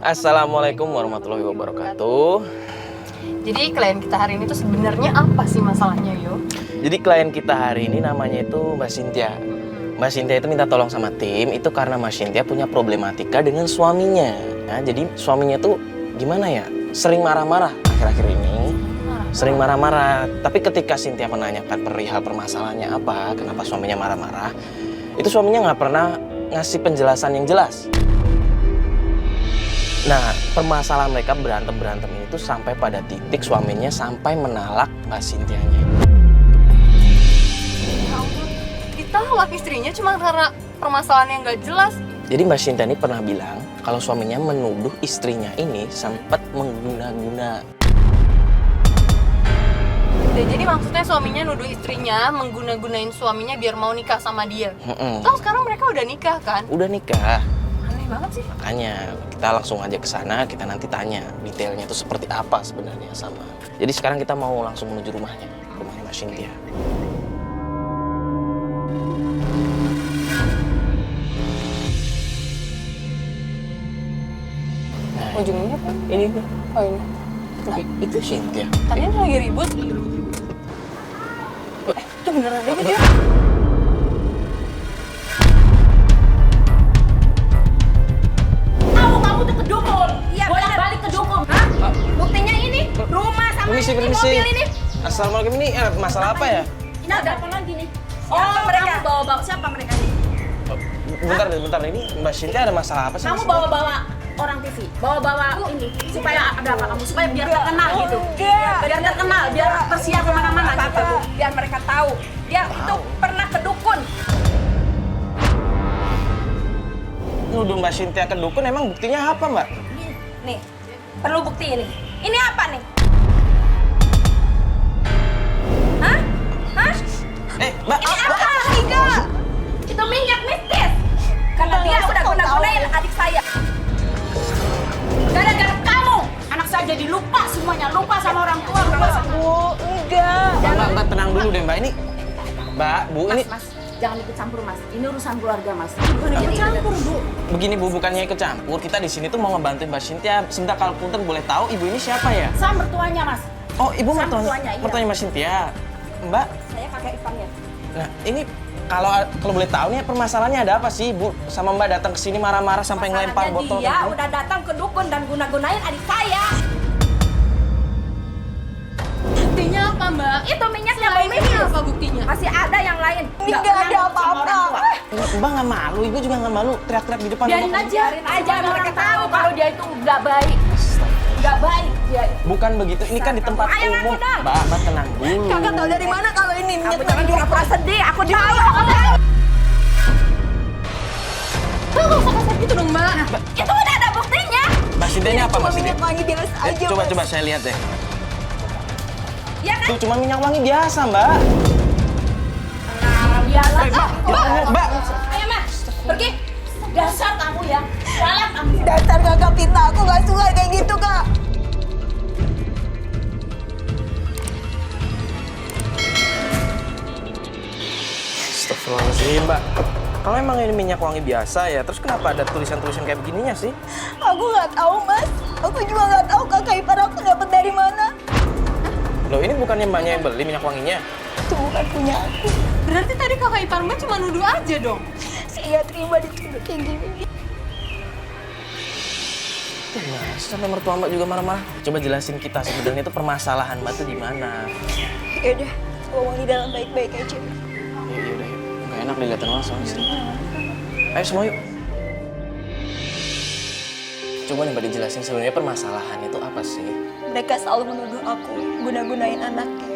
Assalamualaikum warahmatullahi wabarakatuh. Jadi klien kita hari ini tuh sebenarnya apa sih masalahnya, Yo? Jadi klien kita hari ini namanya itu Mbak Cynthia. Mbak Cynthia itu minta tolong sama tim itu karena Mbak Cynthia punya problematika dengan suaminya. Nah, jadi suaminya tuh gimana ya? Sering marah-marah akhir-akhir ini. Sering marah-marah. Tapi ketika Cynthia menanyakan perihal permasalahannya apa, kenapa suaminya marah-marah, itu suaminya nggak pernah ngasih penjelasan yang jelas. Nah, permasalahan mereka berantem ini tuh sampai pada titik suaminya sampai menalak Mbak Cynthia-nya. Ya ampun, ditolak istrinya cuma karena permasalahan yang gak jelas. Jadi Mbak Cynthia ini pernah bilang kalau suaminya menuduh istrinya ini sempat mengguna-guna. Jadi maksudnya suaminya nuduh istrinya mengguna-gunain suaminya biar mau nikah sama dia. Toh sekarang mereka udah nikah kan? Udah nikah. Aneh banget sih. Makanya kita langsung aja ke sana, kita nanti tanya detailnya itu seperti apa sebenarnya sama. Jadi sekarang kita mau langsung menuju rumahnya Mbak Cynthia. Nah, Ujungnya apa? ini tuh. Oh ini. Nah, Itu Cynthia. kalian lagi ribut? Itu beneran ribut ya? Kamu tuh ke dukun. Iya, bolak-balik ke dukun. Hah? Buktinya ini, rumah sama Permisi, ini permisi. mobil ini. Assalamualaikum, ini masalah apa ya? Ini ada apa lagi nih? Siapa mereka? Kamu bawa-bawa siapa mereka nih? Bentar, ini Mbak Cynthia ada masalah apa sih? Kamu bawa-bawa orang TV, bawa-bawa ini supaya ada apa kamu? Supaya biar terkenal gitu. Biar terkenal, biar tersiar kemana-mana gitu. Biar mereka tahu dia itu pernah ke dukun. Nuduh Mbak Cynthia ke dukun, emang buktinya apa, Mbak? Nih, perlu bukti ini. Ini apa nih? Hah? Hah? Mbak, Ini apa? Enggak. Itu minyak mistis. Karena dia sudah guna-gunain adik saya. Gara-gara kamu, anak saya jadi lupa semuanya. Lupa sama orang tua. Bu, enggak. Mbak, tenang dulu deh, Mbak. Ini, Mbak, Bu, ini Mas, jangan ikut campur, Mas. Ini urusan keluarga, Mas. Bukan ikut campur, Bu. begini, Bu, bukannya ikut campur. Kita di sini tuh mau ngebantuin Mbak Cynthia. Sebentar, kalau punten boleh tahu ibu ini siapa ya? Saya mertuanya, Mas. Oh, ibu Saya mertuanya, mertuanya, iya. mertuanya Mbak Cynthia. Mbak, Saya kakek iparnya. nah ini kalau boleh tahu nih permasalahannya ada apa sih, Bu? Sama Mbak datang ke sini marah-marah sampai ngelempar Masalahnya botol. dia gitu. udah datang ke dukun dan guna-gunain adik saya. Buktinya apa, Mbak? Itu minyaknya bau Selain ini mistis. apa buktinya? Masih ada yang lain. Nggak pernah ada sama apa-apa. orang tua. Mbak nggak malu, ibu juga nggak malu teriak-teriak di depan Biarin rumah. aja, mereka tahu kalau dia itu nggak baik. Nggak baik dia. Bukan begitu, ini kan di tempat Ayo, umum. ngaku dong. Mbak, tenang dulu. Kakak tahu dari mana kalau ini Kamu minyak jangan pura-pura sedih, aku tahu. Kakak nggak usah kasar gitu dong, Mbak. Itu udah ada buktinya. Mbak Cynthia ini apa, Mbak Cynthia? minyak wangi biasa aja, Coba saya lihat deh. Ya kan? Tuh cuma minyak wangi biasa, Mbak. Nah, biarlah. Mbak. Ayo, Mas. Pergi. Dasar kamu ya. Galak kamu. Dasar kakak pinta, aku gak suka kayak gitu, Kak. Astagfirullahaladzim, Mbak. Kalau emang ini minyak wangi biasa ya, terus kenapa ada tulisan-tulisan kayak begininya sih? Aku nggak tahu, Mas. Aku juga nggak tahu kakak ipar aku dapat dari mana. Loh, ini bukannya Mbaknya yang beli minyak wanginya? Itu bukan punya aku. Berarti tadi kakak ipar Mbak cuma nuduh aja dong. Saya terima dituduh kayak gini. Tuh, Mas, sampai mertua Mbak juga marah-marah. Coba jelasin kita sebenarnya itu permasalahan Mbak tuh di mana? Yaudah, ngomong di dalam baik-baik aja. Ya udah yuk. Nggak enak dilihatin orang soalnya sih. Ayo semua yuk. Coba nih Mbak dijelasin sebenarnya permasalahan itu apa sih? Mereka selalu menuduh aku guna-gunain anaknya.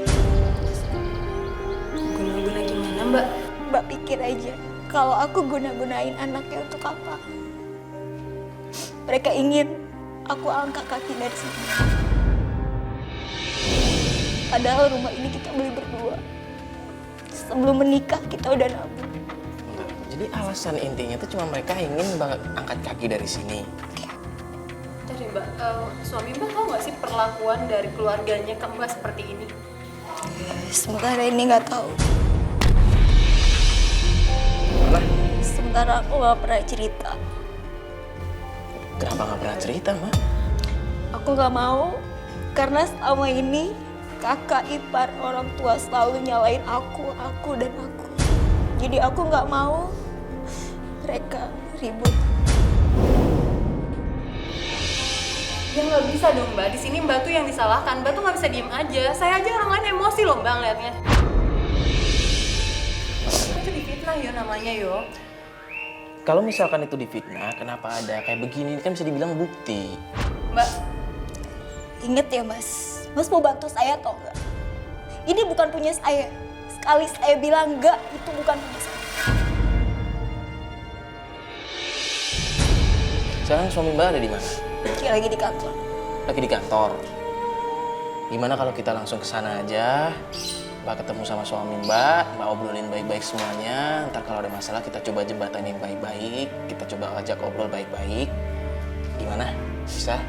Guna-guna gimana, Mbak? Mbak pikir aja, kalau aku guna-gunain anaknya untuk apa? Mereka ingin aku angkat kaki dari sini. Padahal rumah ini kita beli berdua. Sebelum menikah kita udah nabung. Bentar. Jadi alasan intinya itu cuma mereka ingin Mbak angkat kaki dari sini. Tadi Mbak, suami Mbak tahu nggak sih perlakuan dari keluarganya ke Mbak seperti ini? Sementara ini nggak tahu. Lah, Sementara aku nggak pernah cerita. Kenapa nggak pernah cerita, Mbak? Aku nggak mau karena selama ini kakak ipar orang tua selalu nyalain aku dan aku. Jadi aku nggak mau mereka ribut. Ya nggak bisa dong Mbak, di sini Mbak tuh yang disalahkan. Mbak tuh nggak bisa diem aja. Saya aja orang lain emosi loh Mbak ngeliatnya. Itu difitnah yo namanya yo. Kalau misalkan itu difitnah, kenapa ada kayak begini? Kan bisa dibilang bukti. Mbak, Ingat ya Mas, Mas mau bantu saya atau enggak? Ini bukan punya saya. Sekali saya bilang enggak, itu bukan punya saya. Sekarang suami Mbak ada di mana? Dia lagi di kantor. Lagi di kantor. Gimana kalau kita langsung ke sana aja? Mbak ketemu sama suami Mbak obrolin baik-baik semuanya. Ntar kalau ada masalah kita coba jembatanin baik-baik. Kita coba ajak obrol baik-baik. Gimana? Bisa?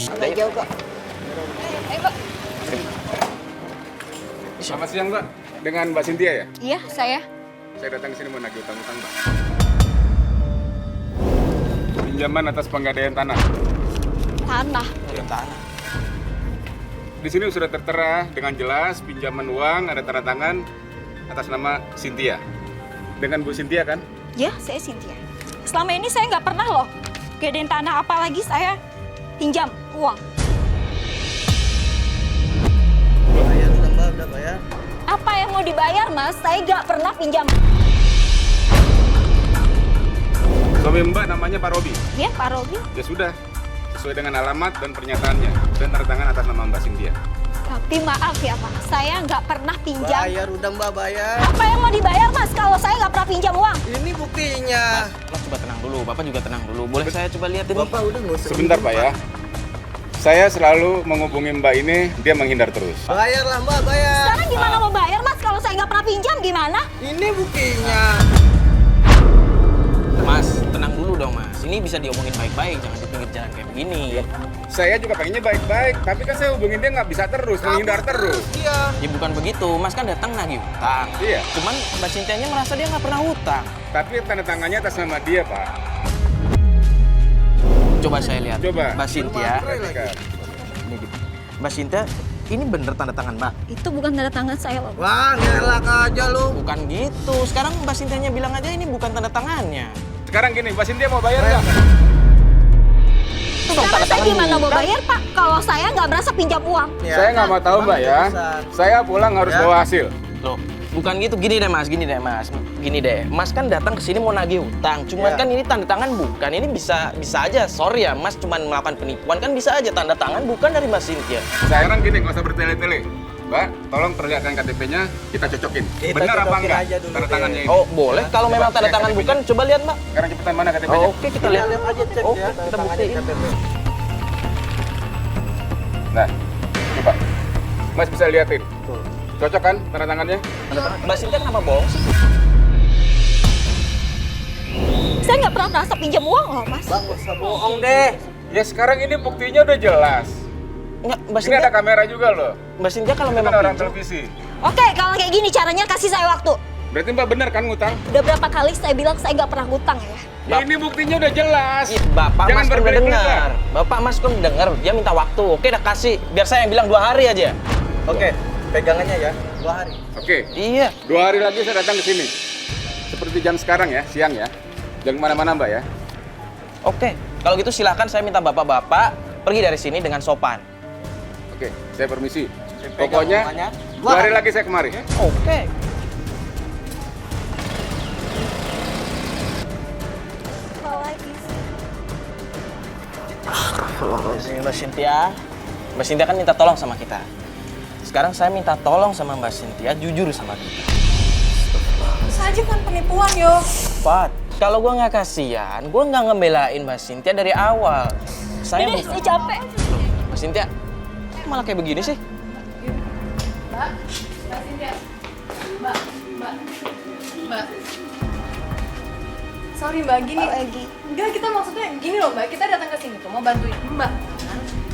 Agak jauh kok. Selamat siang, Mbak. Dengan Mbak Cynthia ya? Iya, saya. Saya datang ke sini mau nagih utang-utang, Mbak. Pinjaman atas penggadaian tanah. Tanah. Tanah. Di sini sudah tertera dengan jelas pinjaman uang ada tanda tangan atas nama Cynthia. Dengan Bu Cynthia kan? Ya, saya Cynthia. Selama ini saya nggak pernah loh gedein tanah, apalagi saya pinjam uang. Bayar udah Mbak, udah bayar. Apa yang mau dibayar, Mas? Saya nggak pernah pinjam. Suami Mbak namanya Pak Robi. Ya, Pak Robi. Ya sudah, sesuai dengan alamat dan pernyataannya dan tanda tangan atas nama Mbak Cynthia. Tapi maaf ya, Pak. Saya nggak pernah pinjam. Bayar udah Mbak, bayar. Apa yang mau dibayar, Mas? Kalau saya nggak pernah pinjam uang. Ini buktinya. Mas coba tenang dulu. Bapak juga tenang dulu. Boleh saya coba lihat ini? Bapak udah nggak usah. Sebentar Pak ya. Saya selalu menghubungi Mbak ini, dia menghindar terus. Bayarlah Mbak, bayar. Sekarang gimana mau bayar, Mas? Kalau saya nggak pernah pinjam, gimana? Ini buktinya. Mas, tenang dulu dong Mas. Ini bisa diomongin baik-baik, jangan di pinggir jalan kayak begini. Saya juga pengennya baik-baik, tapi kan saya hubungin dia nggak bisa terus, menghindar terus. Iya. Ya bukan begitu, Mas kan datang nagih hutang. Iya. Cuman Mbak Cynthia-nya merasa dia nggak pernah hutang. Tapi tanda tangannya atas nama dia, Pak. Coba saya lihat. Coba. Mbak Cynthia. Perhatikan. Mbak Cynthia, ini bener tanda tangan Mbak? Itu bukan tanda tangan saya loh. Wah, ngelak aja lu. Bukan gitu. Sekarang Mbak Cynthia-nya bilang aja ini bukan tanda tangannya. Sekarang gini, Mbak Cynthia mau bayar nggak? Itu dong Sekarang tanda saya tangan gimana mau bukan. bayar, Pak? Kalau saya nggak berasa pinjam uang. Ya, Saya nggak mau tahu Mbak ya. besar. Saya pulang harus Ya. bawa hasil. Loh, bukan gitu. Gini deh Mas, gini deh Mas. Gini deh, Mas kan datang ke sini mau nagih hutang. Cuman Ya. kan ini tanda tangan bukan. Ini bisa aja. Sorry ya, Mas cuman melakukan penipuan kan bisa aja tanda tangan bukan dari Mbak Cynthia. Sekarang gini, nggak usah bertele-tele. Mbak, tolong perlihatkan KTP-nya, kita cocokin. Kita Benar apa cocokin enggak aja dulu tanda deh. tangannya ini? Oh, boleh. Kalau Coba memang tanda cek tangan KTP-nya. bukan, coba lihat, Mbak. Sekarang cepetan mana KTP-nya? Oh, oke, kita lihat. Lihat aja cek Oke, ya. kita buktiin. Nah, coba. Mas bisa liatin. Cocok kan tanda tangannya? Mbak Cynthia kenapa bohong sih? Saya nggak pernah merasa pinjam uang loh, Mas. Bang, nggak usah bohong deh. Ya sekarang ini buktinya udah jelas. Enggak, Mbak Ini ada Cynthia, kamera juga loh. Mbak Cynthia kalau Kita memang kan orang pinjam, televisi. Oke, kalau kayak gini caranya kasih saya waktu. Berarti Mbak bener kan ngutang? Udah berapa kali saya bilang saya nggak pernah ngutang ya? Ya ini buktinya udah jelas. Ih, Bapak Jangan Mas kan udah berbelit-belit dengar. lah. Bapak Mas kan udah dengar, dia minta waktu. Oke, udah kasih. Biar saya yang bilang 2 hari aja. Oke, pegangannya ya. 2 hari. Oke, Iya. 2 hari lagi saya datang ke sini. Seperti jam sekarang ya, siang ya. Jangan kemana-mana Mbak ya. Oke. Kalau gitu silahkan saya minta bapak-bapak pergi dari sini dengan sopan. Oke, saya permisi. Pegang Pokoknya omongannya. 2 hari lagi saya kemari. Oke. Apalagi sih? Mbak Cynthia. Mbak Cynthia kan minta tolong sama kita. Sekarang saya minta tolong sama Mbak Cynthia, jujur sama kita. saja kan penipuan yo. Pat, kalau gua nggak kasihan, gua nggak ngebelain Mbak Cynthia dari awal. Saya Ini saya capek. Mbak Cynthia, kok malah kayak begini sih? Mbak, Mbak Cynthia. Mbak. Sorry Mbak, gini. Lagi. Enggak, kita maksudnya gini loh Mbak, kita datang ke sini tuh mau bantuin Mbak.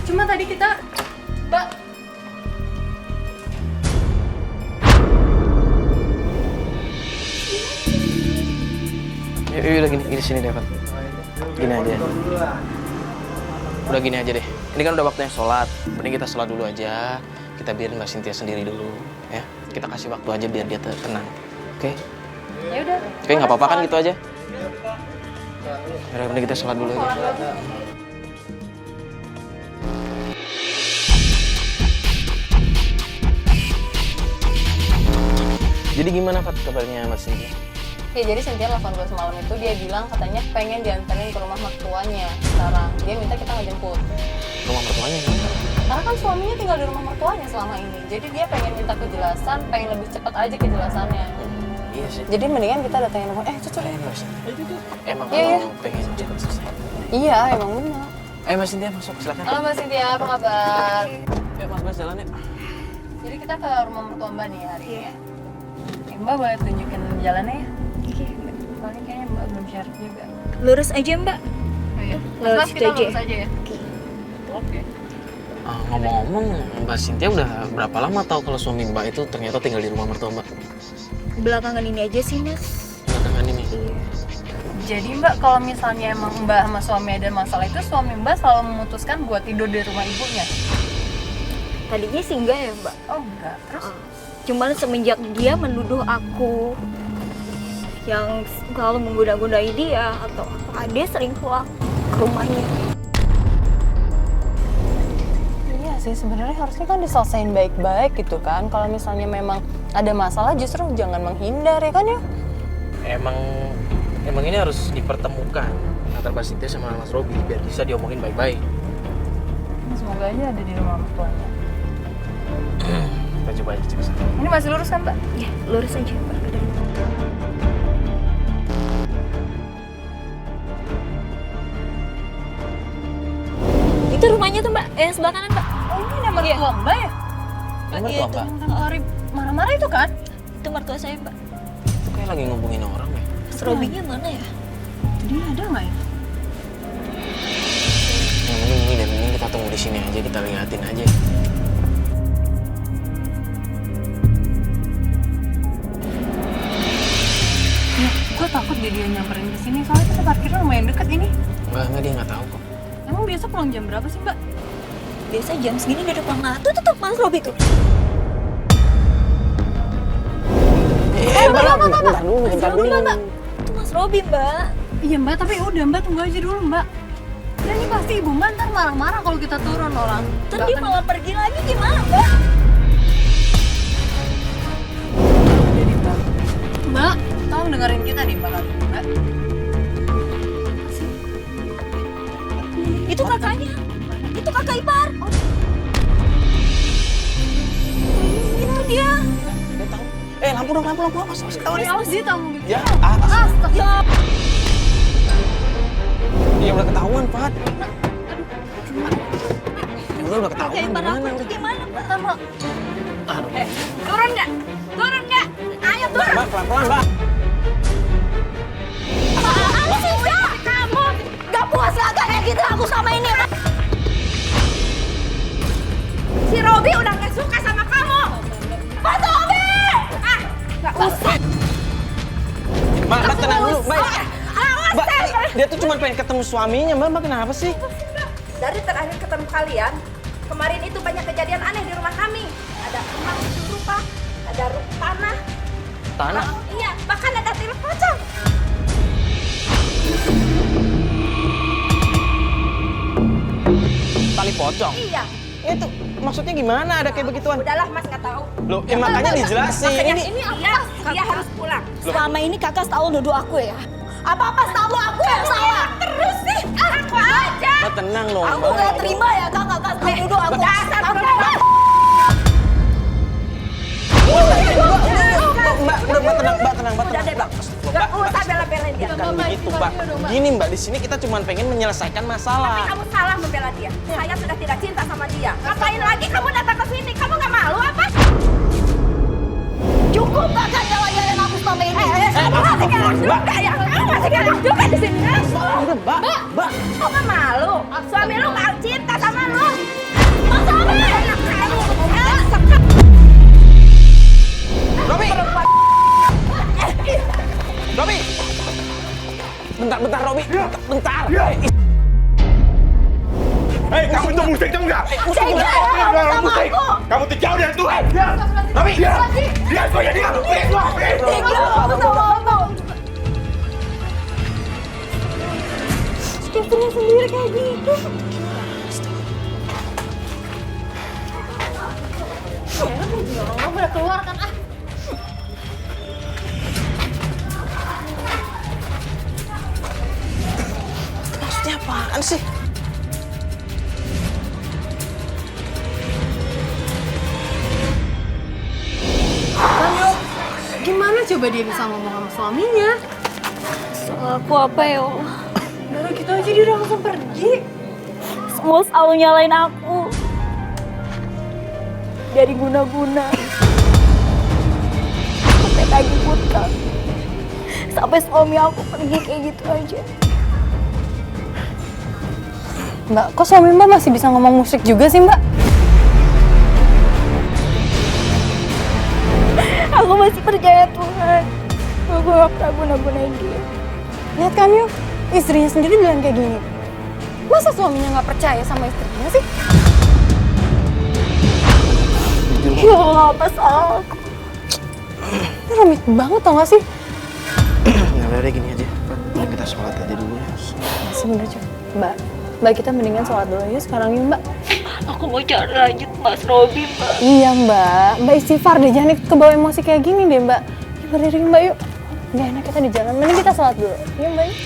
Cuma tadi kita, Mbak. Udah gini sini deh, Pak. Gini aja. Udah gini aja deh. Ini kan udah waktunya sholat. Mending kita sholat dulu aja. Kita biarin Mbak Cynthia sendiri dulu, ya. Kita kasih waktu aja biar dia tenang. Oke? Ya udah. Oke, nggak apa-apa kan gitu aja. Udah, mending kita sholat dulu aja. Jadi gimana, Fat, kabarnya Mas Cynthia? Ya jadi Cynthia telepon gue semalam itu, dia bilang katanya pengen diantarin ke rumah mertuanya sekarang. Dia minta kita ngejemput. Rumah mertuanya gimana? Karena kan suaminya tinggal di rumah mertuanya selama ini. Jadi dia pengen minta kejelasan, pengen lebih cepat aja kejelasannya. Iya sih. Jadi mendingan kita datangin rumah. Cocok. Emang Iya, iya. kalau pengen cepet selesai. Iya, emang benar. Mas Cynthia masuk, silakan. Halo Mbak Cynthia, apa kabar? Ya, Mas jalan ya. Jadi kita ke rumah mertua Mbak nih hari ini ya. Mbak boleh tunjukin jalannya ya? Soalnya kayaknya Mbak belum share juga. Lurus aja mbak. Oh iya? Lewat Mas, situ kita aja. lurus aja ya? Oke. Ngomong-ngomong, Mbak Cynthia udah berapa lama tahu kalau suami Mbak itu ternyata tinggal di rumah mertua Mbak? Belakangan ini aja sih mas. Belakangan ini. Jadi Mbak, kalau misalnya emang Mbak sama suami ada masalah itu, suami Mbak selalu memutuskan buat tidur di rumah ibunya? Tadinya sih enggak ya mbak. Oh enggak, terus? Cuman semenjak dia menuduh aku yang selalu mengguna-gunai dia atau apa, dia sering pulang ke rumahnya. Iya sih, sebenarnya harusnya kan diselesain baik-baik gitu kan. Kalau misalnya memang ada masalah justru jangan menghindar ya kan ya? Emang ini harus dipertemukan antara Mbak Cynthia sama Mas Robi biar bisa diomongin baik-baik. Semoga aja ada di rumah mertuanya. Kita coba aja cek sana. Ini masih lurus kan Mbak? Ya lurus aja mbak. Itu rumahnya tuh mbak, sebelah kanan mbak. Oh ini ada mertua Mbak ya? Ini mertua Mbak? Yang Ari marah-marah itu kan? Itu mertua saya mbak. Itu kayak lagi ngomongin orang ya. Mas Robinya mana ya? Dia ada nggak ya? Mending kita tunggu di sini aja, kita liatin aja. Ya, gue takut dia nyamperin ke sini soalnya kita parkirnya lumayan deket ini. Enggak, dia nggak tahu kok. Emang biasa pulang jam berapa sih Mbak? Biasa jam segini dia udah pulang. Nah, tuh Mas Robi tuh. Bentar dulu. Itu Mas Robi mbak. Iya Mbak, tapi udah Mbak tunggu aja dulu Mbak. Ya ini pasti Ibu Mbak ntar marah-marah kalau kita turun orang. Terus dia malah pergi lagi gimana mbak? Jadi Mbak, tolong dengerin kita nih Mbak kali ini Mbak. Itu kakaknya. Itu kakak ipar. Itu dia. Dia tahu. Lampu dong, awas ketahuan. Awas dia tahu mobil. Ya, Astagfirullah. Ya udah ketahuan, Pat. Udah ketahuan. Kakak ipar aku Gimana? itu gimana mbak? Mbak. Aduh. Turun nggak? Turun nggak? Ayo turun. Mbak, pelan-pelan, Mbak. Apaan sih mbak? Kamu gak puas lah kayak gitu aku sama ini mbak. Si Robi udah nggak suka sama kamu. Mas Robi! Nggak usah. Mbak, tenang dulu, Mbak. Awas Mbak, dia tuh cuma pengen ketemu suaminya, Mbak kenapa sih? Dari terakhir ketemu kalian, kemarin itu banyak kejadian aneh di rumah kami. Ada rumah rupa, ada tanah. Tanah? Iya, bahkan ada tilut pocong. Tali pocong? Iya. Itu maksudnya gimana ada kayak begituan? Udahlah Mas nggak tahu. Loh, makanya dijelasin. Makanya Ini dia harus pulang. Selama ini kakak selalu nuduh aku ya. Apa-apa selalu aku yang salah. Terus sih, aku aja. Mbak tenang loh, Aku gak terima ya kakak selalu nuduh aku. Dasar Mbak, Mbak tenang. Udah deh, Bang. Nggak usah bela-belain dia. Bukan begitu, Mbak. Gini, Mbak, di sini kita cuma pengen menyelesaikan Tapi masalah. kamu salah membela dia. Saya sudah tidak cinta sama dia. Ngapain lagi kamu datang ke sini? Kamu nggak malu apa? Cukup kakak jalan-jalan aku selama ini. Kamu masih galak juga ya? Kamu masih galak juga di sini. Udah, Mbak. Kok nggak malu? Suami lu nggak cinta sama lu. Mas Robi! Anak kamu. Robi! dia tuh. Tapi dia sebagai dia. Istrinya sendiri kayak gitu. Orang udah keluar kan ah. Maksudnya apaan sih? Gimana coba dia bisa ngomong sama suaminya? Salah aku apa ya Allah? Baru gitu aja dia udah langsung pergi. Semua selalu nyalain aku. Dari guna-guna. Sampai tagih hutang. Sampai suami aku pergi kayak gitu aja. Mbak, kok suami Mbak masih bisa ngomong musik juga sih Mbak? Aku masih percaya Tuhan. Aku gak pernah guna-gunain dia. Lihat kan yuk, istrinya sendiri bilang kayak gini. Masa suaminya nggak percaya sama istrinya sih? Ya Allah, apa salah aku? Ini rumit banget tau gak sih? Nggak udah gini aja. Kita sholat aja dulu ya. Sebenernya Mbak kita mendingan sholat dulu ya sekarang yuk Mbak. Aku mau cari lanjut Mas Robi, Mbak. Iya Mbak istighfar deh, jangan kebawa emosi kayak gini deh Mbak. Yuk berdiri Mbak yuk. Gak enak kita di jalan, mending kita sholat dulu. Yuk Mbak yuk.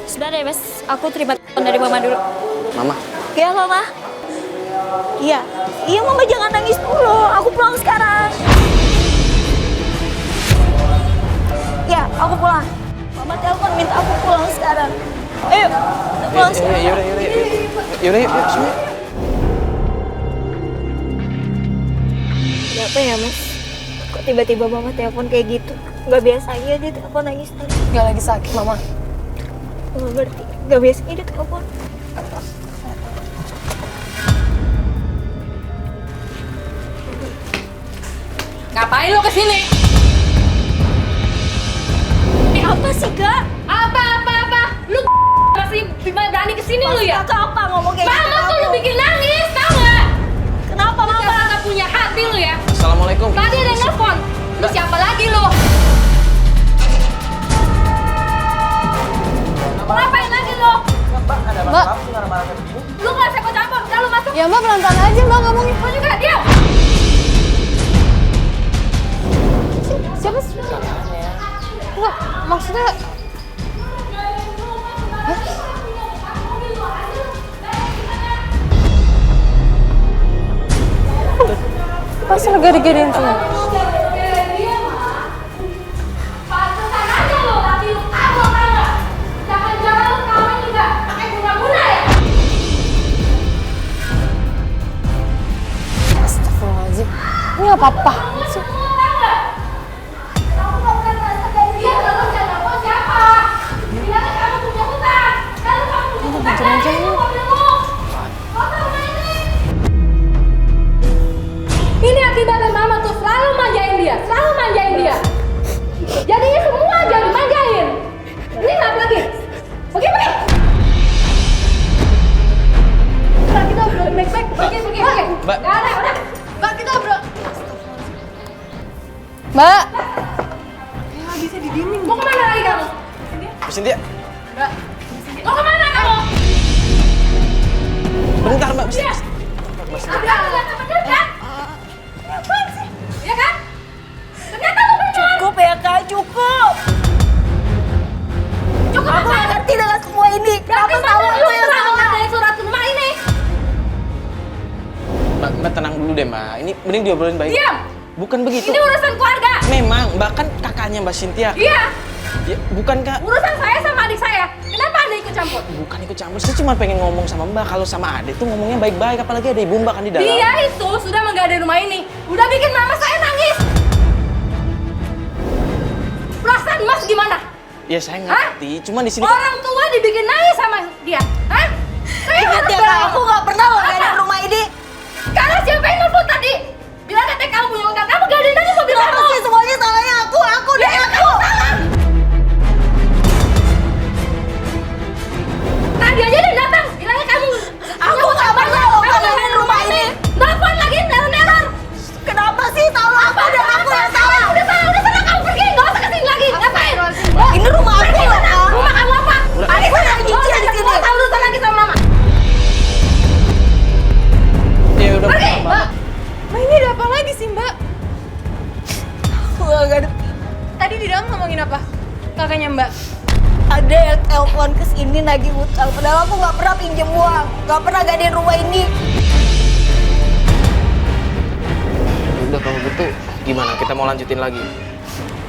Sebentar ya Mas, aku terima telepon dari Mama dulu. Mama, Ya Mama. Iya, Mama jangan nangis dulu. Aku pulang sekarang. Ya, aku pulang. Mama telepon minta aku pulang sekarang. Ayo, kita pulang sekarang. yaudah yuk semua. Ada apa ya Mas? Kok tiba-tiba Mama telepon kayak gitu? Gak biasanya dia telepon nangis. Gak lagi sakit Mama. Mama berarti gak biasanya dia telepon. Ngapain lo kesini? Apa sih Kak? Apa? Lu masih berani kesini lu ya? Kakak apa ngomong kayak gitu? Mama tuh lu bikin nangis, tau gak? Kenapa Mama? Gak punya hati lu ya? Assalamualaikum. Tadi ada yang nelfon. Lu siapa lagi lu? Ngapain lagi lu? Mbak, lu gak usah campur, udah lu masuk. Ya Mbak, pelan-pelan aja Mbak ngomongin. Lu juga diam. Siapa sih? Enggak, maksudnya... Hah? Pasti gede-gedein semua. Pantesan aja lo, laki lu kamu tau gak? Jangan-jangan lu kawin juga pakai guna-guna ya? Astagfirullahaladzim. Ini apa-apa sih? Kamu tau gak? Kamu gak pernah merasa kayak dia, lalu jangan tahu siapa? Bilangnya kamu punya hutang, lalu kamu punya hutang lagi itu mobilmu. Kau tau gak ini? Ini akibatnya Mama tuh selalu manjain dia. Jadinya semua jadi manjain. Ini apa lagi? Mbak, mau kemana kamu? Bentar Mbak. Iya. Udah sama dia kan? Apaan sih? Iya kan? Ternyata lu benar. Cukup ya kak, cukup. Cukup Aku apa? gak ngerti dengan semua ini. Kenapa Berarti selalu lu aku yang salah salah? dari surat rumah ini. Mbak tenang dulu deh Mbak. Ini mending diobrolin baik. Diam. Bukan begitu. Ini urusan keluarga. Memang Mbak kan kakaknya Mbak Cynthia. Iya. Ya, bukan Kak. Urusan saya sama adik saya. Kenapa Anda ikut campur? Bukan ikut campur. Saya cuma pengen ngomong sama Mbak. Kalau sama Ade tuh ngomongnya baik-baik. Apalagi ada ibu Mbak kan di dalam. Dia itu sudah menggadai rumah ini. Udah bikin mama saya nangis. Perasaan Mas gimana? Ya saya ngerti. Cuma di sini. Orang tua dibikin nangis sama dia. Hah? Saya Ingat harus ya bela. kak, aku gak pernah menggadai rumah ini. Karena siapa yang nelfon tadi? Bilang katanya kamu punya utang. Kamu gadain aja mobil Kenapa kamu. sih semuanya salahnya aku deh aku. Tadi aja dia datang. Bilangnya kamu. Aku gak pernah loh ngadain rumah ini. Telepon lagi neror-neror. Kenapa sih selalu aku dan aku yang salah? Udah sana kamu pergi. Gak usah kesini lagi. Ngapain? Ini rumah aku Pergi loh sana. kak. Rumah kamu apa? Aku yang nyicil di sini. Gak usah urusan lagi sama mama. Ya udah. Pergi, Mbak. Mbak. Mbak ini ada apa lagi sih, Mbak? Aku gak ngerti. Tadi di dalam ngomongin apa? Kakaknya Mbak. Ada yang telepon ke sini nagih utang. Padahal aku gak pernah pinjam uang. Gak pernah gadain rumah ini. Udah kalau gitu gimana? Kita mau lanjutin lagi.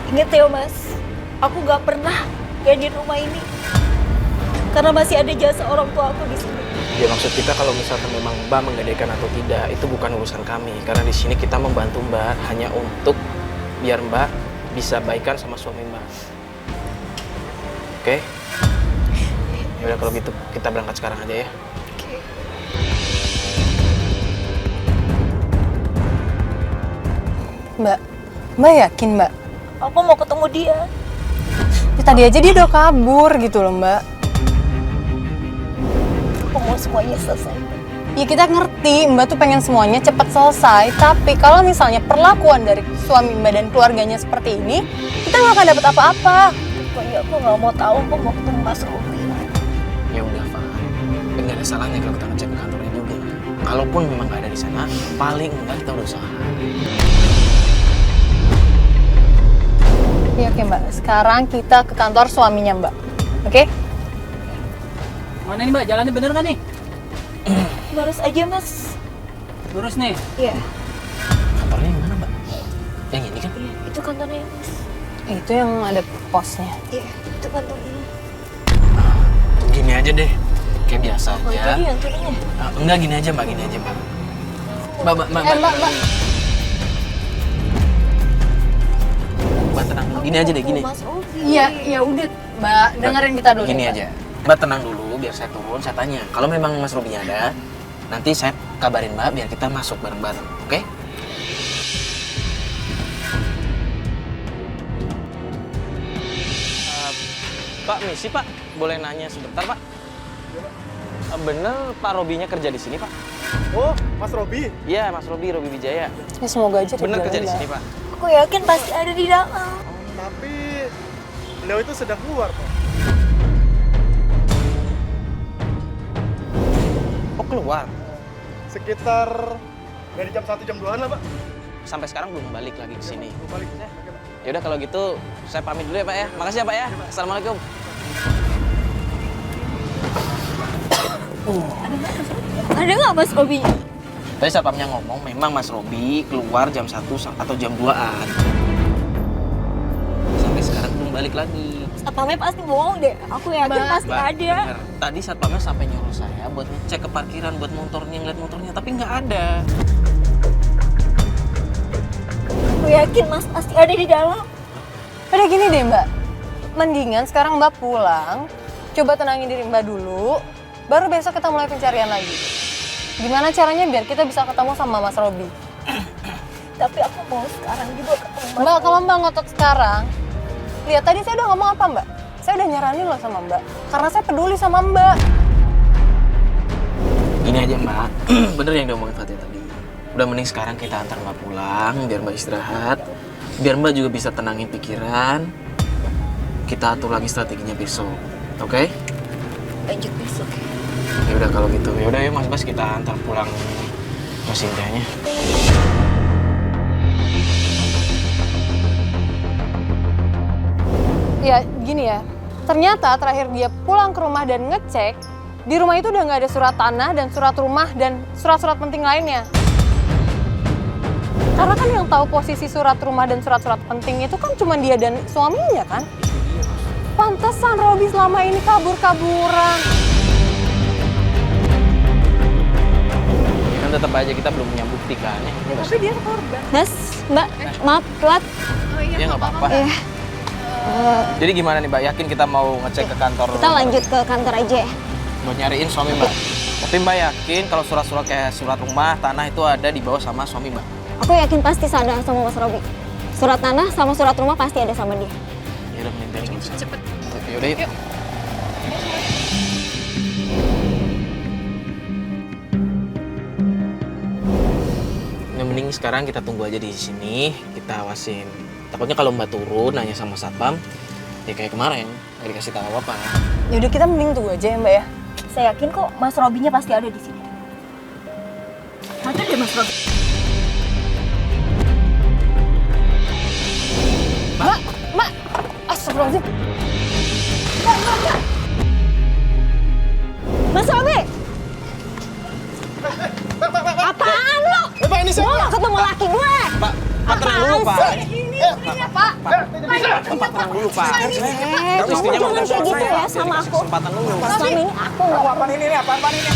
Ingat ya mas, aku gak pernah gadain rumah ini. Karena masih ada jasa orang tua aku di sini. Ya maksud kita kalau misalkan memang Mbak menggadaikan atau tidak itu bukan urusan kami. Karena di sini kita membantu Mbak hanya untuk biar Mbak bisa baikan sama suami Mbak. Oke? Ya udah kalau gitu kita berangkat sekarang aja ya. Mbak yakin Mbak? Aku mau ketemu dia. Ya, tadi aja dia udah kabur gitu loh Mbak. Aku mau semuanya selesai. Ya kita ngerti Mbak tuh pengen semuanya cepat selesai. Tapi kalau misalnya perlakuan dari suami Mbak dan keluarganya seperti ini, kita nggak akan dapat apa-apa. Pokoknya aku gak mau tahu, aku mau ketemu Mas Robi. Ya udah Pak. Nggak ada salahnya kalau kita ngecek ke kantornya juga. Kalaupun memang nggak ada di sana, paling enggak kita udah usaha. Ya oke Mbak, sekarang kita ke kantor suaminya Mbak. Oke? Mana nih Mbak? Jalannya bener nggak nih? Lurus aja mas. Lurus nih. Iya, Kantornya yang mana Mbak? Yang ini kan? itu kantornya mas. Itu yang ada posnya. Iya, itu kantornya. Gini aja deh. Kayak biasa Oh itu aja. dia yang turunnya. Enggak gini aja Mbak, gini aja Mbak. Mbak. Mbak tenang dulu. Gini aja deh, gini. Mas Robi. Iya, ya udah Mbak, dengerin kita dulu. Gini aja. Mbak tenang dulu, biar saya turun, saya tanya. Kalau memang Mas Robinya ada, nanti saya kabarin Mbak biar kita masuk bareng-bareng, oke? Pak, misi Pak, boleh nanya sebentar Pak? Bener Pak Robinya kerja di sini Pak? Oh, Mas Robi. Iya, Mas Robi Wijaya. Ya semoga aja Bener kerja di Mbak. sini Pak? Aku yakin pasti ada di dalam. Tapi beliau itu sedang keluar, Pak. Oh keluar? Sekitar dari jam 1 jam 2-an lah, Pak. Sampai sekarang belum balik lagi ke sini. Balik. Oke, Pak. Ya udah kalau gitu saya pamit dulu ya Pak ya. Makasih ya Pak ya. Assalamualaikum. Ada nggak Mas Robinya? Tadi satpamnya ngomong memang Mas Robi keluar jam 1 atau jam 2-an. Sampai sekarang belum balik lagi. Satpamnya pasti bohong deh. Aku yakin Mbak. pasti ada. Bener. Tadi satpamnya sampai nyuruh saya buat ngecek ke parkiran buat motornya, ngeliat motornya, tapi nggak ada. Aku yakin Mas pasti ada di dalam. Udah gini deh Mbak, mendingan sekarang Mbak pulang, coba tenangin diri Mbak dulu, baru besok kita mulai pencarian lagi. Gimana caranya biar kita bisa ketemu sama Mas Robi? Tapi aku mau sekarang juga ketemu Mas Mbak, Robi. kalau Mbak ngotot sekarang, lihat tadi saya udah ngomong apa Mbak? Saya udah nyaranin loh sama Mbak, karena saya peduli sama Mbak. Gini aja Mbak, bener yang diomongin Fatih tadi. Udah mending sekarang kita antar Mbak pulang, biar Mbak istirahat. Biar Mbak juga bisa tenangin pikiran. Kita atur lagi strateginya besok. Oke? Lanjut besok. Ya udah kalau gitu. Ya udah ya Mas Bas, kita antar pulang Mas Sintianya. Ya gini ya, ternyata terakhir dia pulang ke rumah dan ngecek, di rumah itu udah nggak ada surat tanah dan surat rumah dan surat-surat penting lainnya. Karena kan yang tahu posisi surat rumah dan surat-surat penting itu kan cuma dia dan suaminya kan? Pantesan Robi selama ini kabur-kaburan. Ya kan tetap aja kita belum punya bukti kan. Ya, tapi dia korban. Mas, Mbak, maaf telat. Ya nggak apa-apa. Ya, Jadi gimana nih Mbak, yakin kita mau ngecek ke kantor? kita lanjut ke kantor aja ya. Buat nyariin suami Mbak. Tapi Mbak yakin kalau surat-surat kayak surat rumah, tanah itu ada di bawah sama suami Mbak? Aku yakin pasti sadar sama Mas Robi. Surat tanah sama surat rumah pasti ada sama dia. Ya udah mending cepet. Yaudah yuk. Yang mending sekarang kita tunggu aja di sini, kita awasin. Takutnya kalau Mbak turun nanya sama satpam, ya kayak kemarin nggak dikasih tahu apa. Yaudah kita mending tunggu aja ya Mbak ya. Saya yakin kok Mas Robinya pasti ada di sini. Ada deh Mas Robi. Mbak, astagfirullahaladzim. Mas Robi! Apaan lo? Pak, ini Gue gak ketemu laki gue! Pak tenang dulu Pak. Pak. Pak tenang dulu Pak. Kamu jangan kayak gitu ya sama aku. Kesempatan dulu. Selama ini aku gak... Apaan ini? Apaan ini?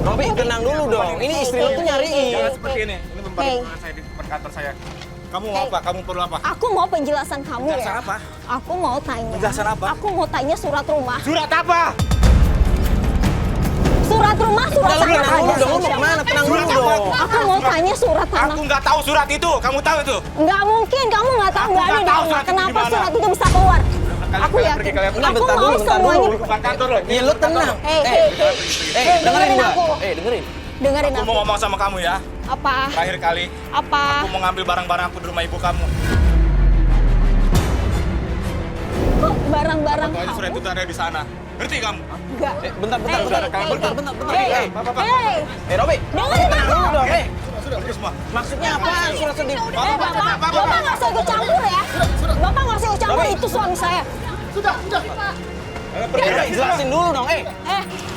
Robi tenang dulu dong. Ini istri lo tuh nyariin. Jangan seperti ini. Ini Hey. membantu saya di depan kantor saya. Kamu mau apa? Kamu perlu apa? Aku mau penjelasan kamu Penjelasan ya. apa? Aku mau tanya. Penjelasan apa? Aku mau tanya surat rumah. Surat apa? Surat rumah, surat Udah, lu tanah tenang dulu ada dong. Lu sama mau siapa? kemana? Tenang dulu Surat apa? dong. Aku mau tanya surat tanah. Aku nggak tahu surat itu. Kamu tahu itu? Nggak mungkin, kamu nggak tahu Aku nggak ada nggak di tahu rumah. surat itu Kenapa di mana. surat itu bisa keluar? Aku Kalian yakin. pergi, kalian Enggak, Aku bentar mau dulu, bentar semuanya. dulu. Depan kantor loh. Iya lu tenang. Hei, Dengerin dengerin Mbak. aku. Dengerin. Dengerin Aku aku. mau ngomong sama kamu ya. Apa? Terakhir kali. Apa? Aku mau ngambil barang-barang aku di rumah ibu kamu. Kok barang-barang Soalnya surat kamu? itu ada di sana. Ngerti kamu? Enggak. Bentar. Bentar. Hei, hei, Robi. dengerin Tenang aku. dulu dong. Sudah, semua. Maksudnya apa? Surat sedih. Bapak nggak usah ikut campur ya. Bapak nggak usah ikut campur, itu suami saya. Jelasin dulu dong.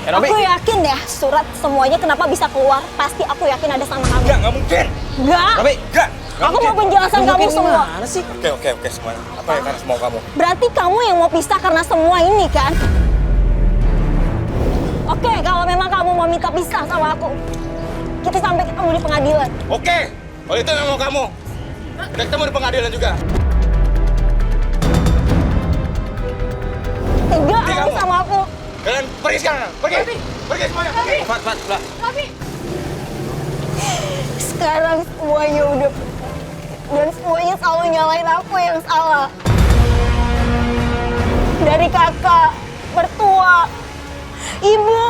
Robi. Aku yakin ya, surat semuanya kenapa bisa keluar, pasti aku yakin ada sama kamu. Nggak mungkin. Enggak. Robi. Nggak Aku mau mungkin. penjelasan kamu Mungkin semua. gimana sih? Oke, semuanya. Apa yang harus mau kamu? Berarti kamu yang mau pisah karena semua ini kan? Oke, kalau memang kamu mau minta pisah sama aku, kita sampai ketemu di pengadilan. Oke, kalau itu yang mau kamu. Udah ketemu di pengadilan juga. Enggak, Pergi kamu kamu. sama aku. Kalian pergi sekarang. Pergi semuanya. Pergi. Fat, lah. Sekarang semuanya udah... Dan semuanya selalu nyalain aku yang salah. Dari kakak, mertua, ibu,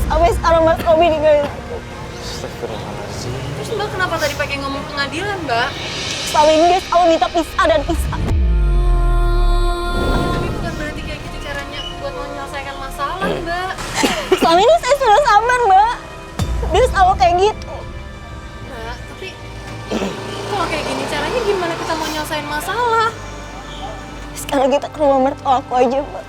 sampai sekarang Mas Robi ninggalin aku. Astagfirullahaladzim. Terus Mbak kenapa tadi pakai ngomong pengadilan Mbak? Selama ini dia selalu minta pisah dan pisah. Tapi bukan berarti kayak gitu caranya buat menyelesaikan masalah Mbak. Selama ini saya sudah sabar, Mbak. Dia selalu kayak gitu. Mbak, tapi kalau kayak gini caranya gimana kita mau nyelesain masalah? Sekarang kita ke rumah mertua aku aja, Mbak.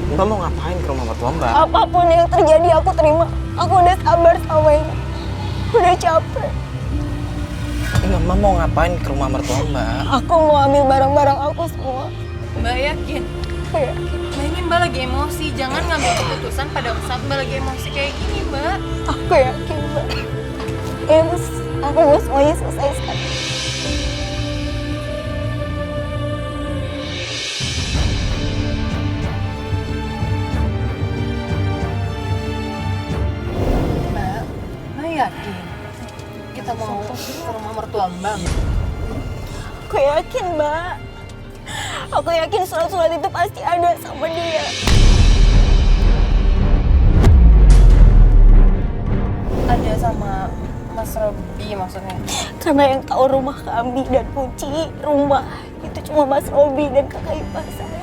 Mbak mau ngapain ke rumah mertua Mbak? Apapun yang terjadi aku terima. Aku udah sabar sama ini. Udah capek. Enggak, Mbak mau ngapain ke rumah mertua Mbak? Aku mau ambil barang-barang aku semua. Mbak yakin? Aku yakin. Mbak ini Mbak lagi emosi, jangan ngambil keputusan pada saat Mbak lagi emosi kayak gini Mbak. Aku yakin, Mbak. Yes, aku mau semuanya selesai sekarang. Mbak yakin? Kita mau ke rumah mertua Mbak? Aku yakin, Mbak. Aku yakin surat-surat itu pasti ada sama dia. Ada sama Mas Robi maksudnya? Karena yang tahu rumah kami dan kunci rumah itu cuma Mas Robi dan kakak ipar saya.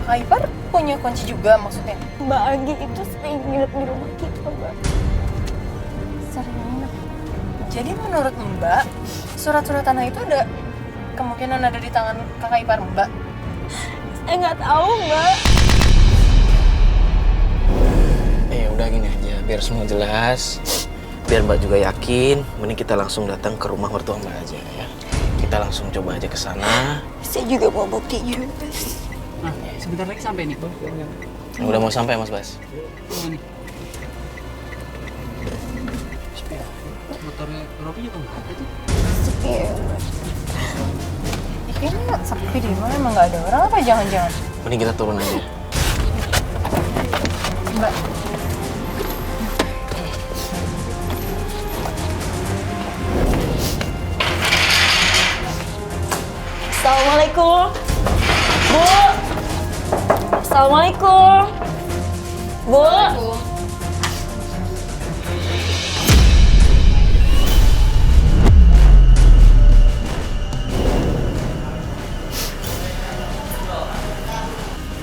Kakak ipar punya kunci juga maksudnya? Mbak Anggi itu sering nginep di rumah kita, Mbak. Sering nginep. Jadi menurut Mbak, surat-surat tanah itu ada kemungkinan ada di tangan kakak ipar Mbak? Saya nggak tahu, Mbak. Udah gini aja, biar semua jelas. Biar Mbak juga yakin, mending kita langsung datang ke rumah mertua Mbak aja ya. Kita langsung coba aja ke sana. Saya juga mau buktinya, Mas. Nah, sebentar lagi sampai nih. Udah mau sampai Mas Bas. Oh, nih. Motornya Robi juga nggak ada tuh. Sepi ya, Mas. Kayaknya sepi di rumah emang nggak ada orang apa jangan-jangan? Mending kita turun aja. Mbak, Assalamualaikum. Bu. Assalamualaikum. Bu.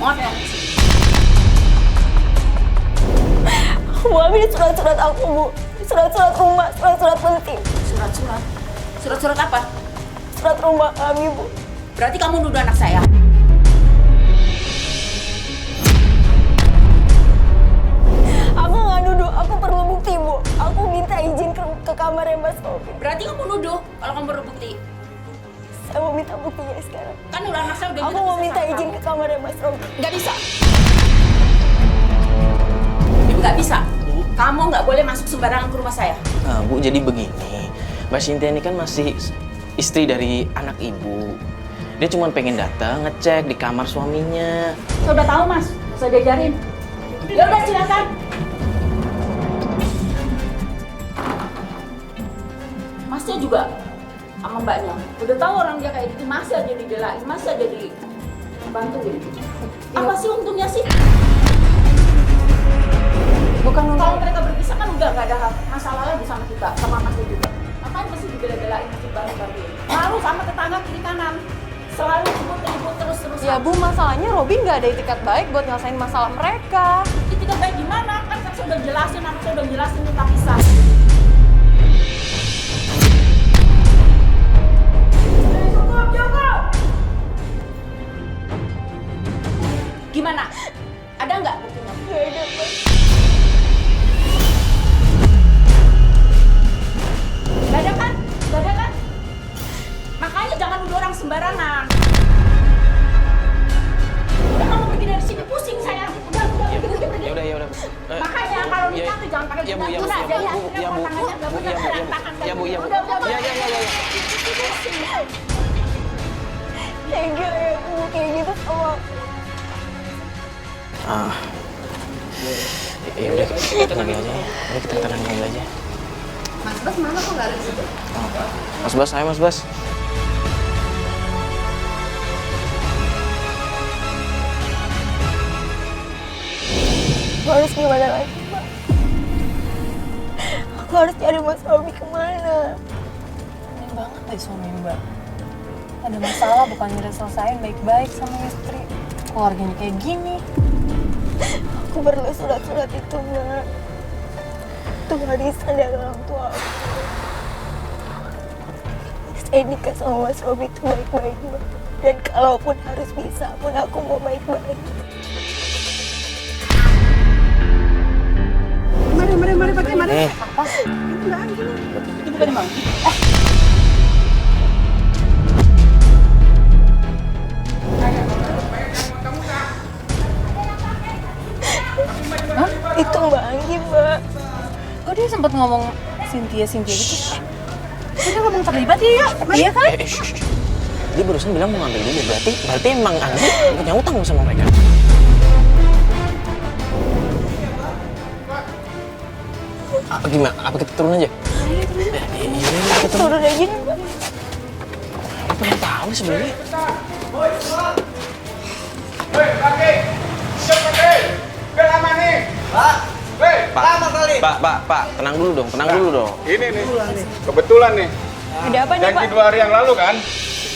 Maaf ya. Bu ambil surat-surat aku, Bu. Surat-surat rumah, surat-surat penting. Surat-surat. Surat-surat apa? Surat rumah kami, Bu. Berarti kamu nuduh anak saya. Aku nggak nuduh, aku perlu bukti, Bu. Aku minta izin ke kamarnya Mas Robi. Berarti kamu nuduh kalau kamu perlu bukti. Saya mau minta buktinya sekarang. Kan udah anak saya udah Aku mau minta izin ke kamarnya Mas Robi. Nggak bisa. Nggak bisa. Kamu nggak boleh masuk sembarangan ke rumah saya. Nah, Bu, jadi begini. Mbak Cynthia ini kan masih istri dari anak ibu. Dia cuma pengen datang ngecek di kamar suaminya. Saya udah tahu, Mas. Saya diajarin. Ya udah silakan. Masnya juga sama mbaknya. Udah tahu orang dia kayak gitu, masih aja dibelain, masih aja dibantuin. Apa sih untungnya sih? bukan untuk Kalau mereka berpisah kan udah nggak ada masalah lagi sama kita, sama masnya juga. Ngapain masih dibela-belain, masih bantu-bantuin? Malu sama tetangga kiri kanan. Selalu ribut terus-terusan. ya Bu, masalahnya Robi nggak ada itikat baik buat nyelesain masalah mereka. Itikat baik gimana? Kan saya udah jelasin, anak saya udah jelasin minta pisah. Cukup! Gimana? Ada nggak buktinya? Nggak ada, Mas. Nggak ada kan? Nggak ada kan? Makanya jangan nuduh orang sembarangan. Udah kamu pergi dari sini, pusing saya. Udah, pergi. Ya udah. Makanya kalau nikah tuh jangan pakai Ya, Bu, ya, Bu, guna aja ya. ya, Bu, ya, Bu. Udah. Ya. Tega ya, Bu. Kayak gitu sama Ya udah, kita tenangin aja ya. Udah, kita tenangin aja. Mas Bas mana kok nggak ada di situ? Mas Bas, ayo Mas Bas. Aku harus gimana lagi, Mbak? Aku harus cari Mas Robi kemana? Aneh banget deh suami Mbak. Ada masalah bukannya diselesain baik-baik sama istri. Keluarganya kayak gini. Aku perlu surat-surat itu, Mbak. Itu warisan dari orang tua aku. Saya nikah sama Mas Robi itu baik-baik, Mbak. Dan kalaupun harus bisa pun aku mau baik-baik. Mari. Apa? Itu bukan Bang. Itu Mbak Anggi, Mbak. Kok dia sempat ngomong Cynthia gitu? Udah ngomong terlibat ya? Iya kan? Shh. Dia barusan bilang mau ngambil dulu, berarti emang Anggi punya utang sama mereka. Gimana? Apa kita turun aja? Iya, kita turun. Turun aja, Mbak. Aku pengen tahu nih sebenarnya. Hei, pakai! Siap pakai! Udah lama nih! Pak! Hei, Pak, tenang dulu dong, tenang dulu dong. ini nih, kebetulan nih. Ada apa nih, Pak? Janji 2 hari yang lalu kan?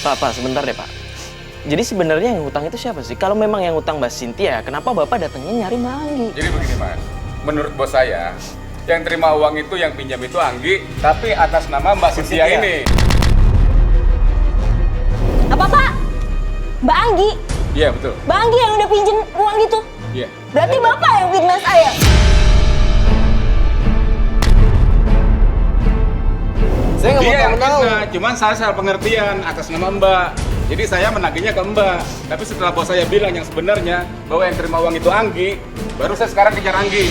Pak, sebentar deh Pak. Jadi sebenarnya yang hutang itu siapa sih? Kalau memang yang hutang Mbak Cynthia, kenapa Bapak datangnya nyari Mbak Anggi? Jadi begini Mas, menurut bos saya, yang terima uang itu, yang pinjam itu Anggi, tapi atas nama Mbak Cynthia ini. Apa, Pak? Mbak Anggi? Iya betul. Mbak Anggi yang udah pinjem uang itu? Iya. Berarti Bapak yang fitnah saya? Saya nggak Dia mau yang tahu. fitnah, cuman saya salah pengertian atas nama Mbak. Jadi saya menagihnya ke Mbak. Tapi setelah bos saya bilang yang sebenarnya bahwa yang terima uang itu Anggi, baru saya sekarang kejar Anggi.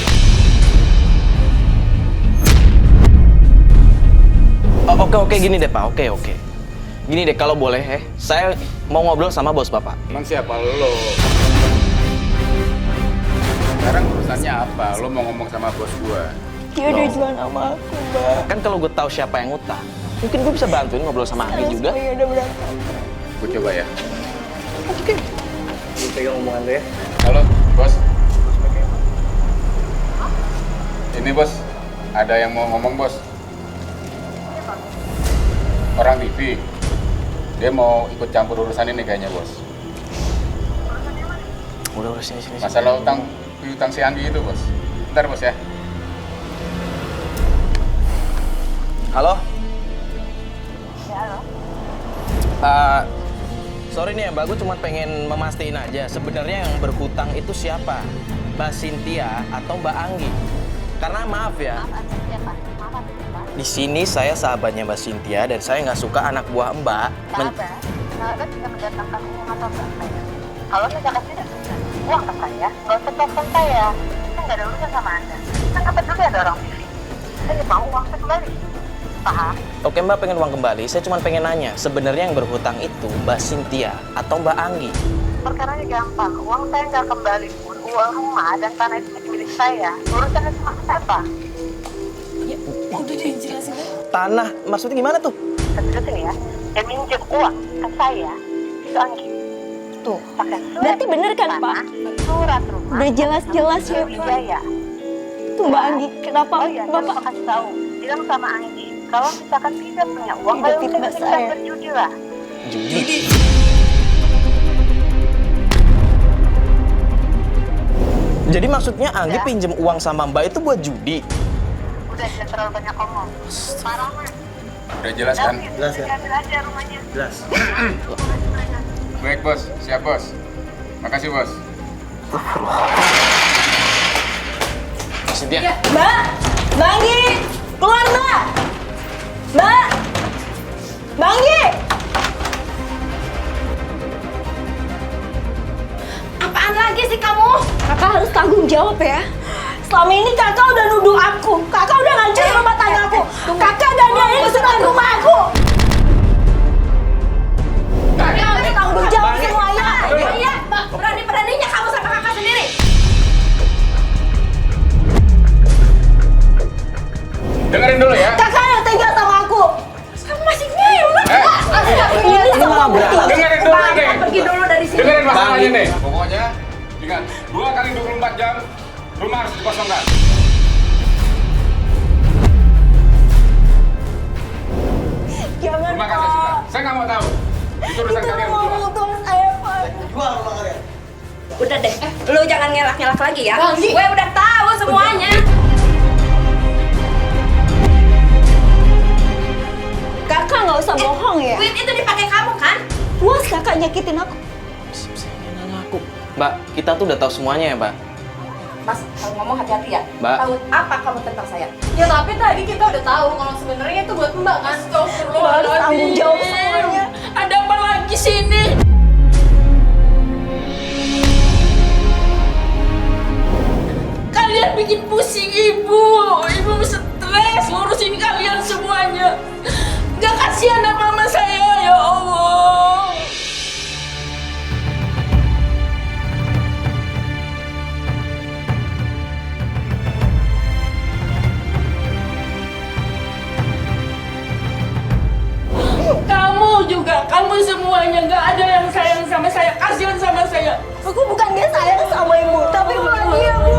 Oke, gini deh Pak, oke. Gini deh, kalau boleh saya mau ngobrol sama bos Bapak. Emang siapa lo? Sekarang urusannya apa? Lo mau ngomong sama bos gua? Dia udah jual nama aku, Mbak. Kan kalau gue tahu siapa yang ngutang, mungkin gue bisa bantuin ngobrol sama Anggi juga. Semuanya udah berantakan. Gue coba ya. Lu pegang omongan lu ya. Halo, bos. Ini bos, ada yang mau ngomong bos. Orang TV. Dia mau ikut campur urusan ini kayaknya bos. Udah sini. Masalah utang si Anggi itu bos. Bentar bos ya. Halo? Ya, halo. Sorry nih ya Mbak, gue cuma pengen memastiin aja sebenarnya yang berhutang itu siapa? Mbak Cynthia atau Mbak Anggi? Karena maaf ya, di sini saya sahabatnya Mbak Cynthia dan saya nggak suka anak buah Mbak. Sahabat bisa mendatangkan uang atau enggak saya? Kalau misalkan tidak bisa uang ke saya, nggak usah telepon saya. Saya nggak ada urusan sama Anda. Kan apa dulu ada orang TV. Saya mau uang saya kembali. Paham? Oke Mbak pengen uang kembali, saya cuma pengen nanya sebenarnya yang berhutang itu Mbak Cynthia atau Mbak Anggi? Perkaranya gampang. Uang saya nggak kembali pun, uang rumah dan tanah itu milik saya. Urusannya sama siapa? Udah deh, jelasin aja. Tanah, maksudnya gimana tuh? Terusin ya. Dia minjem uang ke saya. Itu Anggi. Tuh. Pakai surat Berarti bener kan, tanah, Pak? Surat rumah. Udah jelas-jelas ya, Pak. Wijaya. Tuh Mbak Anggi, kenapa Oh iya, saya Bapak? lupa kasih tahu. Bilang sama Anggi, kalau misalkan tidak punya uang, Tidak kalau fitnah misalkan saya. kita berjudi lah. Judi. Jadi maksudnya Anggi Ya. pinjem uang sama Mbak itu buat judi? Udah, jangan terlalu banyak ngomong. Parah mah. Udah jelas kan? Jelas ya? Ambil aja rumahnya. Jelas. Baik bos, siap bos. Makasih bos. Mbak Cynthia. Mbak! Mbak Anggi! Keluar, Mbak! Mbak! Mbak Anggi! Apaan lagi sih kamu? Kakak harus tanggung jawab ya. Selama ini kakak udah nuduh aku. Kakak udah ngancurin rumah tangga aku. Kakak gandain kesukaan rumah aku. Kakak harus tanggung jawab semuanya. Iya, berani-beraninya kamu sama kakak sendiri. Dengerin dulu ya. Kakak yang tega sama aku. Kamu masih ngeluh. Ini semua bukti. Dengerin dulu nih. Pergi dulu dari sini. Dengerin masalahnya nih. Pokoknya ingat 2 kali 24 jam rumah harus dikosongkan. Jangan, Terima kasih sudah. Pak. Saya nggak mau tahu. Itu urusan Itu kalian mau berdua. untung saya, Pak. Jual rumah kalian. Udah deh, lu jangan ngelak-ngelak lagi ya. Gue udah tahu semuanya. Kakak nggak usah bohong ya. Duit itu dipakai kamu kan? Puas kakak nyakitin aku. Ngaku. Mbak, kita tuh udah tahu semuanya ya Mbak. Mas, kalau ngomong hati-hati ya. Mbak. Tahu apa kamu tentang saya? Ya tapi tadi kita udah tahu kalau sebenarnya itu buat Mbak kan. Mbak harus tanggung jawab semuanya. Ada apa lagi sini? Kalian bikin pusing ibu. Ibu stres ngurusin kalian semuanya. Gak kasihan sama mama saya, ya Allah. Kamu juga, kamu semuanya gak ada yang sayang sama saya, kasihan sama saya. Aku bukan dia sayang sama ibu, tapi malah dia, Bu.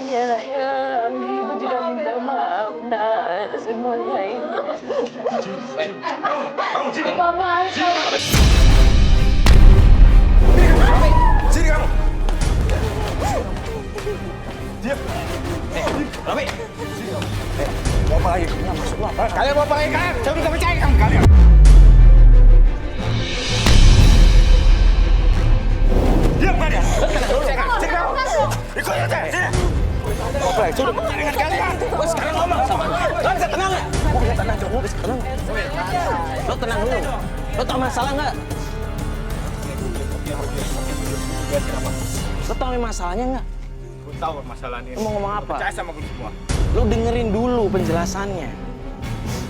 Iya ya, Ibu juga minta maaf nak semuanya ini. Mama, Sini kamu. Diam. Robi, Mau apa lagi? Maksud lu apa? Kalian mau apa lagi kalian? Saya udah percaya sama kalian. Diam kalian. Sini kamu. Ikut aja. Sini. Mau apa lagi? Sudah percaya dengan kalian. gue sekarang ngomong sama lo. Lo bisa tenang nggak? Gue bisa tenang, gue bisa tenang. Lo tenang dulu. Lo tau masalah nggak? Lo tau masalahnya nggak? Gue tahu masalahnya. Lo mau ngomong apa? Percaya sama gue semua. Lo dengerin dulu penjelasannya.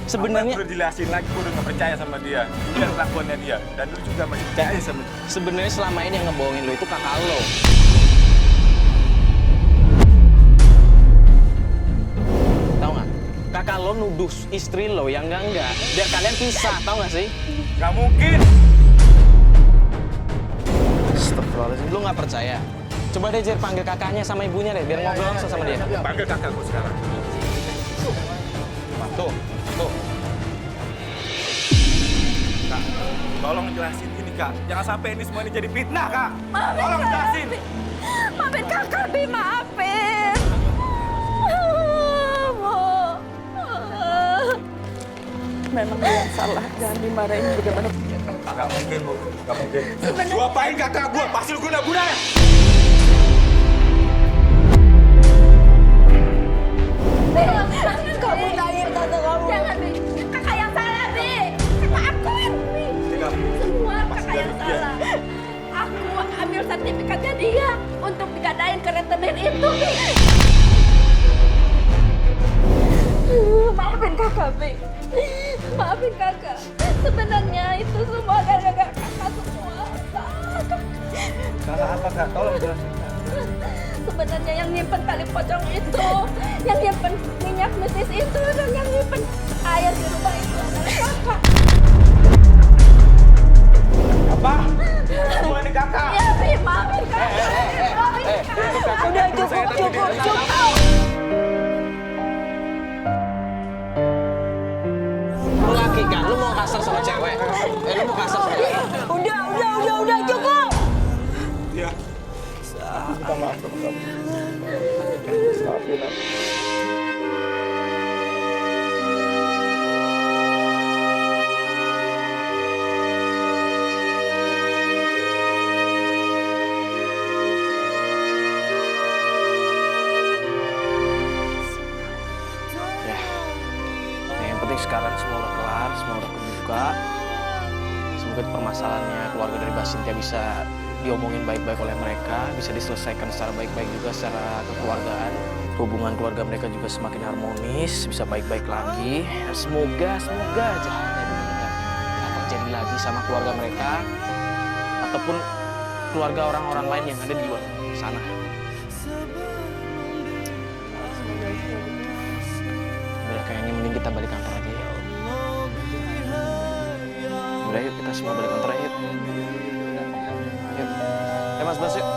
Sebenarnya Gue udah jelasin lagi, gue udah gak percaya sama dia. Dia kelakuannya dia. Dan lu juga masih percaya sama dia. sebenarnya selama ini yang ngebohongin lo itu kakak lo. Tahu nggak? Kakak lo nuduh istri lo yang enggak biar kalian pisah, tahu nggak sih? Gak mungkin. Astagfirullahaladzim, lo nggak percaya? Coba deh Jer panggil kakaknya sama ibunya deh, biar ngobrol langsung sama dia. Panggil kakak gue sekarang. Tuh, tuh. Kak, tolong jelasin ini kak. Jangan sampai ini semua ini jadi fitnah kak. Tolong jelasin. maafin kakak, Bi, maafin. Memang dia yang salah, jangan dimarahin bagaimana. Gak mungkin bu, gak mungkin. Gua apain kakak gua? Pasti lu guna-guna ya? Kamu lahir tante kamu. Jangan, Bi. Kakak yang salah, Bi. Kakak akuin, Bi. Semua kakak yang salah. Aku ambil sertifikatnya dia untuk digadain ke rentenir itu, Bi. Maafin kakak, Bi. Maafin kakak. Sebenarnya itu semua gara-gara kakak semua. Kakak apa kak? Tolong jelasin. Sebenarnya yang nyimpen tali pocong itu, yang nyimpen minyak metis itu, dan yang nyimpen air di rumah itu adalah kakak. Apa? Semua ini kakak. Ya, Bi, maafin kakak. Maafin kakak. Udah cukup. Lu laki kan, lu mau kasar sama cewek? Lu mau kasar sama cewek? Udah cukup. Iya. Aku minta maaf sama kamu. Maafin aku. Ya, yang penting sekarang semua udah kelar, semua udah kebuka. Semoga permasalahannya keluarga dari Mbak Cynthia bisa diomongin baik-baik oleh mereka, bisa diselesaikan secara baik-baik juga secara kekeluargaan. Hubungan keluarga mereka juga semakin harmonis, bisa baik-baik lagi. Ya, semoga aja nggak terjadi lagi sama keluarga mereka ataupun keluarga orang-orang lain yang ada di luar sana. Udah kayaknya mending kita balik kantor aja ya. Udah yuk kita semua balik kantor yuk. Yuk. Mas Bas yuk.